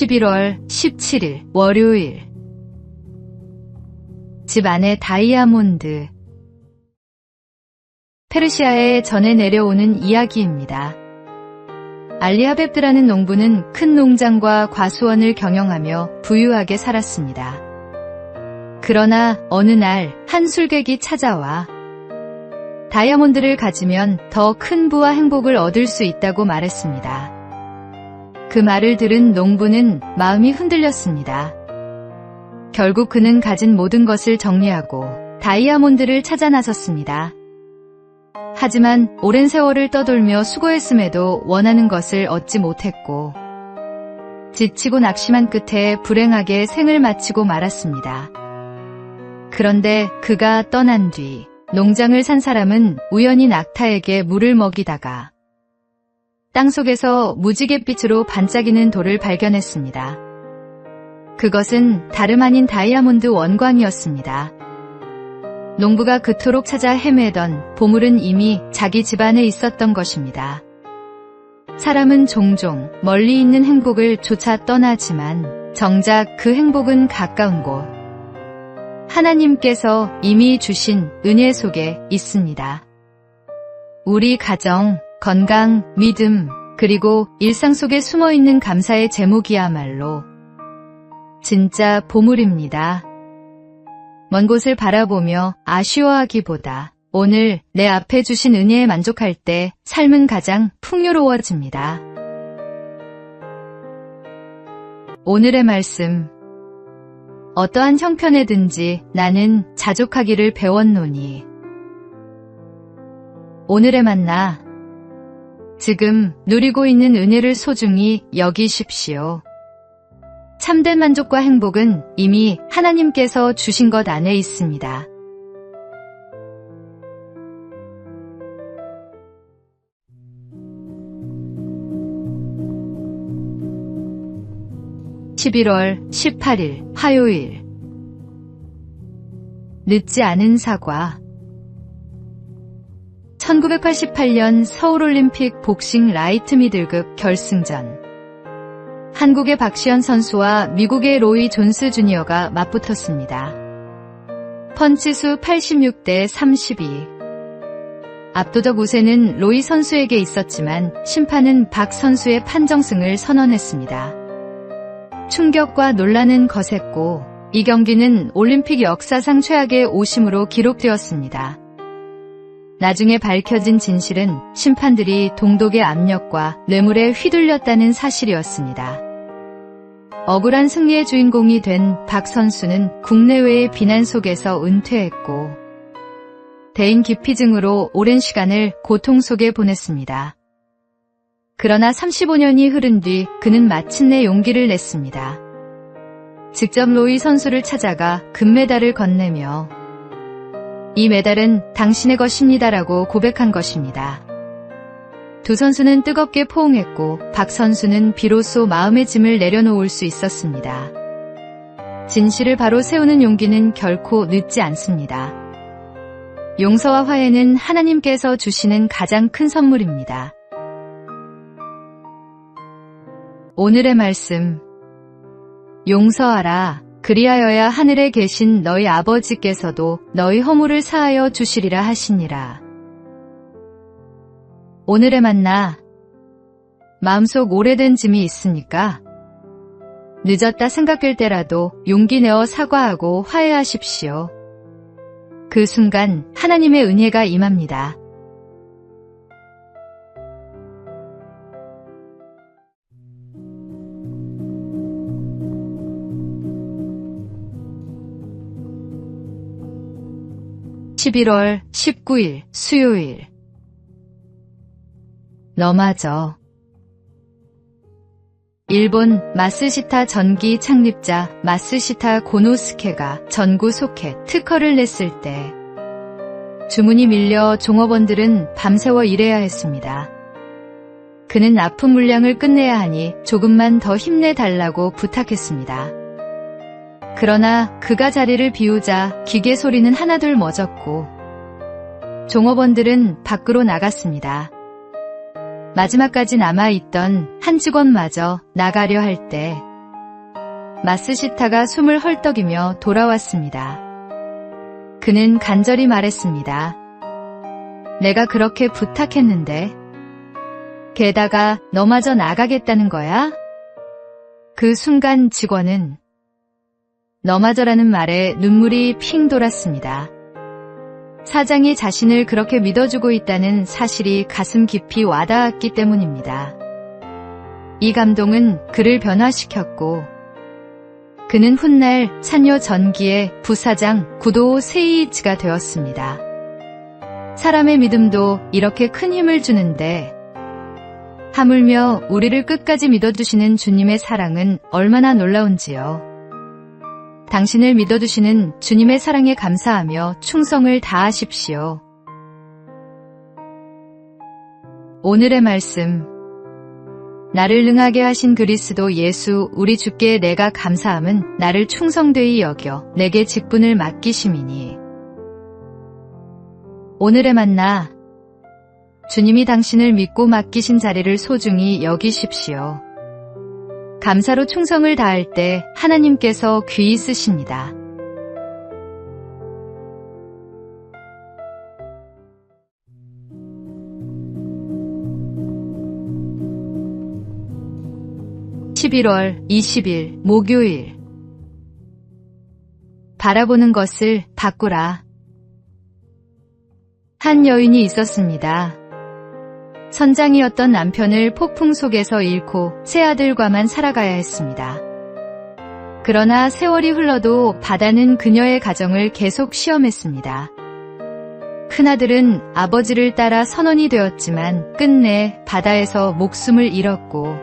11월 17일 월요일. 집 안에 다이아몬드. 페르시아에 전해 내려오는 이야기입니다. 알리아베드라는 농부는 큰 농장과 과수원을 경영하며 부유하게 살았습니다. 그러나 어느 날 한 술객이 찾아와 다이아몬드를 가지면 더 큰 부와 행복을 얻을 수 있다고 말했습니다. 그 말을 들은 농부는 마음이 흔들렸습니다. 결국 그는 가진 모든 것을 정리하고 다이아몬드를 찾아 나섰습니다. 하지만 오랜 세월을 떠돌며 수고했음에도 원하는 것을 얻지 못했고 지치고 낙심한 끝에 불행하게 생을 마치고 말았습니다. 그런데 그가 떠난 뒤 농장을 산 사람은 우연히 낙타에게 물을 먹이다가 땅속에서 무지갯빛으로 반짝이는 돌을 발견했습니다. 그것은 다름 아닌 다이아몬드 원광이었습니다. 농부가 그토록 찾아 헤매던 보물은 이미 자기 집안에 있었던 것입니다. 사람은 종종 멀리 있는 행복을 쫓아 떠나지만 정작 그 행복은 가까운 곳, 하나님께서 이미 주신 은혜 속에 있습니다. 우리 가정, 건강, 믿음, 그리고 일상 속에 숨어있는 감사의 제목이야말로 진짜 보물입니다. 먼 곳을 바라보며 아쉬워하기보다 오늘 내 앞에 주신 은혜에 만족할 때 삶은 가장 풍요로워집니다. 오늘의 말씀. 어떠한 형편에든지 나는 자족하기를 배웠노니. 오늘의 만나. 지금 누리고 있는 은혜를 소중히 여기십시오. 참된 만족과 행복은 이미 하나님께서 주신 것 안에 있습니다. (11월 18일) 화요일. 늦지 않은 사과. 1988년 서울올림픽 복싱 라이트 미들급 결승전. 한국의 박시현 선수와 미국의 로이 존스 주니어가 맞붙었습니다. 펀치수 86대 32. 압도적 우세는 로이 선수에게 있었지만 심판은 박 선수의 판정승을 선언했습니다. 충격과 논란은 거셌고 이 경기는 올림픽 역사상 최악의 오심으로 기록되었습니다. 나중에 밝혀진 진실은 심판들이 동독의 압력과 뇌물에 휘둘렸다는 사실이었습니다. 억울한 승리의 주인공이 된 박 선수는 국내외의 비난 속에서 은퇴했고 대인 기피증으로 오랜 시간을 고통 속에 보냈습니다. 그러나 35년이 흐른 뒤 그는 마침내 용기를 냈습니다. 직접 로이 선수를 찾아가 금메달을 건네며 이 메달은 당신의 것입니다라고 고백한 것입니다. 두 선수는 뜨겁게 포옹했고 박 선수는 비로소 마음의 짐을 내려놓을 수 있었습니다. 진실을 바로 세우는 용기는 결코 늦지 않습니다. 용서와 화해는 하나님께서 주시는 가장 큰 선물입니다. 오늘의 말씀. 용서하라. 그리하여야 하늘에 계신 너희 아버지께서도 너희 허물을 사하여 주시리라 하시니라. 오늘의 만나. 마음속 오래된 짐이 있습니까? 늦었다 생각될 때라도 용기 내어 사과하고 화해하십시오. 그 순간 하나님의 은혜가 임합니다. (11월 19일) 수요일. 너마저. 일본 마쓰시타 전기 창립자 마쓰시타 고노스케가 전구 소켓 특허를 냈을 때 주문이 밀려 종업원들은 밤새워 일해야 했습니다. 그는 납품 물량을 끝내야 하니 조금만 더 힘내달라고 부탁했습니다. 그러나 그가 자리를 비우자 기계 소리는 하나둘 멎었고 종업원들은 밖으로 나갔습니다. 마지막까지 남아있던 한 직원마저 나가려 할 때 마스시타가 숨을 헐떡이며 돌아왔습니다. 그는 간절히 말했습니다. 내가 그렇게 부탁했는데 게다가 너마저 나가겠다는 거야? 그 순간 직원은 너마저라는 말에 눈물이 핑 돌았습니다. 사장이 자신을 그렇게 믿어주고 있다는 사실이 가슴 깊이 와닿았기 때문입니다. 이 감동은 그를 변화시켰고 그는 훗날 산요 전기의 부사장 구도 세이이치가 되었습니다. 사람의 믿음도 이렇게 큰 힘을 주는데 하물며 우리를 끝까지 믿어주시는 주님의 사랑은 얼마나 놀라운지요. 당신을 믿어주시는 주님의 사랑에 감사하며 충성을 다하십시오. 오늘의 말씀. 나를 능하게 하신 그리스도 예수 우리 주께 내가 감사함은 나를 충성되이 여겨 내게 직분을 맡기심이니. 오늘의 만나. 주님이 당신을 믿고 맡기신 자리를 소중히 여기십시오. 감사로 충성을 다할 때 하나님께서 귀히 쓰십니다. (11월 20일) 목요일. 바라보는 것을 바꾸라. 한 여인이 있었습니다. 선장이었던 남편을 폭풍 속에서 잃고 세 아들과만 살아가야 했습니다. 그러나 세월이 흘러도 바다는 그녀의 가정을 계속 시험했습니다. 큰아들은 아버지를 따라 선원이 되었지만 끝내 바다에서 목숨을 잃었고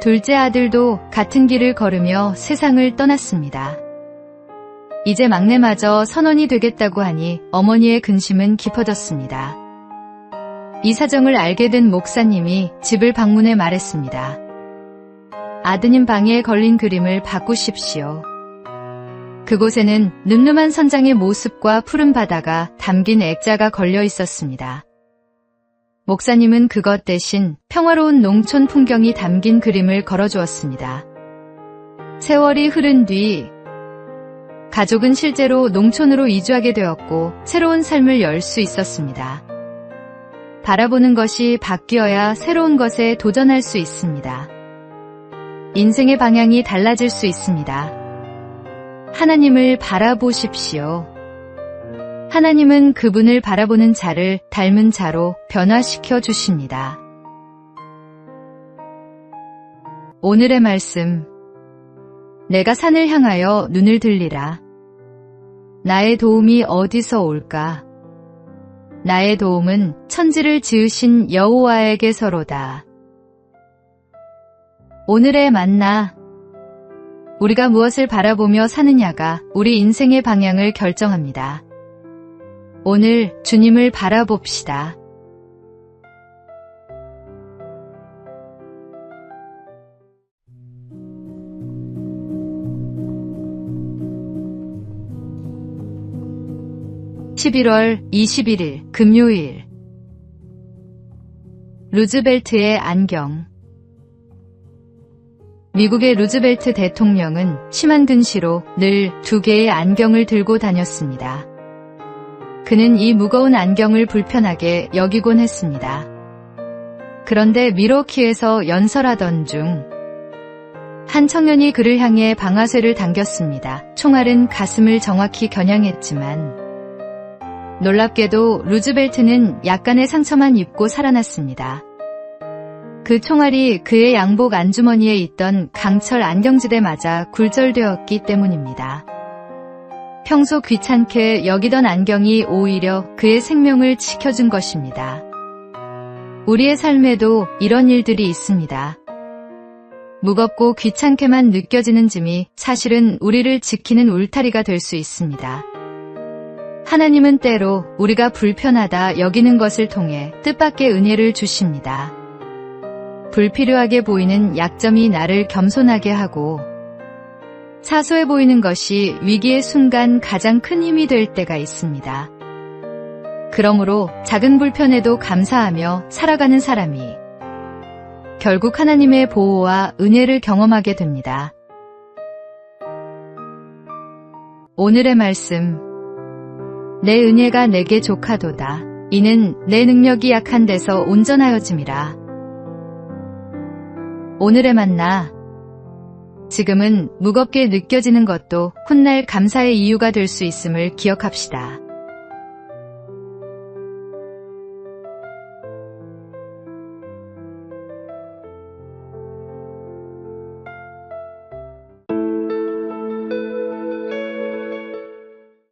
둘째 아들도 같은 길을 걸으며 세상을 떠났습니다. 이제 막내마저 선원이 되겠다고 하니 어머니의 근심은 깊어졌습니다. 이 사정을 알게 된 목사님이 집을 방문해 말했습니다. 아드님 방에 걸린 그림을 바꾸십시오. 그곳에는 늠름한 선장의 모습과 푸른 바다가 담긴 액자가 걸려 있었습니다. 목사님은 그것 대신 평화로운 농촌 풍경이 담긴 그림을 걸어주었습니다. 세월이 흐른 뒤 가족은 실제로 농촌으로 이주하게 되었고 새로운 삶을 열 수 있었습니다. 바라보는 것이 바뀌어야 새로운 것에 도전할 수 있습니다. 인생의 방향이 달라질 수 있습니다. 하나님을 바라보십시오. 하나님은 그분을 바라보는 자를 닮은 자로 변화시켜 주십니다. 오늘의 말씀. 내가 산을 향하여 눈을 들리라. 나의 도움이 어디서 올까? 나의 도움은 천지를 지으신 여호와에게서로다. 오늘의 만나. 우리가 무엇을 바라보며 사느냐가 우리 인생의 방향을 결정합니다. 오늘 주님을 바라봅시다. (11월 21일) 금요일. 루즈벨트의 안경. 미국의 루즈벨트 대통령은 심한 근시로 늘 2개의 안경을 들고 다녔습니다. 그는 이 무거운 안경을 불편하게 여기곤 했습니다. 그런데 밀워키에서 연설하던 중 한 청년이 그를 향해 방아쇠를 당겼습니다. 총알은 가슴을 정확히 겨냥했지만 놀랍게도 루즈벨트는 약간의 상처만 입고 살아났습니다. 그 총알이 그의 양복 안주머니에 있던 강철 안경지대 맞아 굴절되었기 때문입니다. 평소 귀찮게 여기던 안경이 오히려 그의 생명을 지켜준 것입니다. 우리의 삶에도 이런 일들이 있습니다. 무겁고 귀찮게만 느껴지는 짐이 사실은 우리를 지키는 울타리가 될 수 있습니다. 하나님은 때로 우리가 불편하다 여기는 것을 통해 뜻밖의 은혜를 주십니다. 불필요하게 보이는 약점이 나를 겸손하게 하고 사소해 보이는 것이 위기의 순간 가장 큰 힘이 될 때가 있습니다. 그러므로 작은 불편에도 감사하며 살아가는 사람이 결국 하나님의 보호와 은혜를 경험하게 됩니다. 오늘의 말씀. 내 은혜가 내게 족하도다. 이는 내 능력이 약한 데서 온전하여짐이라. 오늘의 만나. 지금은 무겁게 느껴지는 것도 훗날 감사의 이유가 될 수 있음을 기억합시다.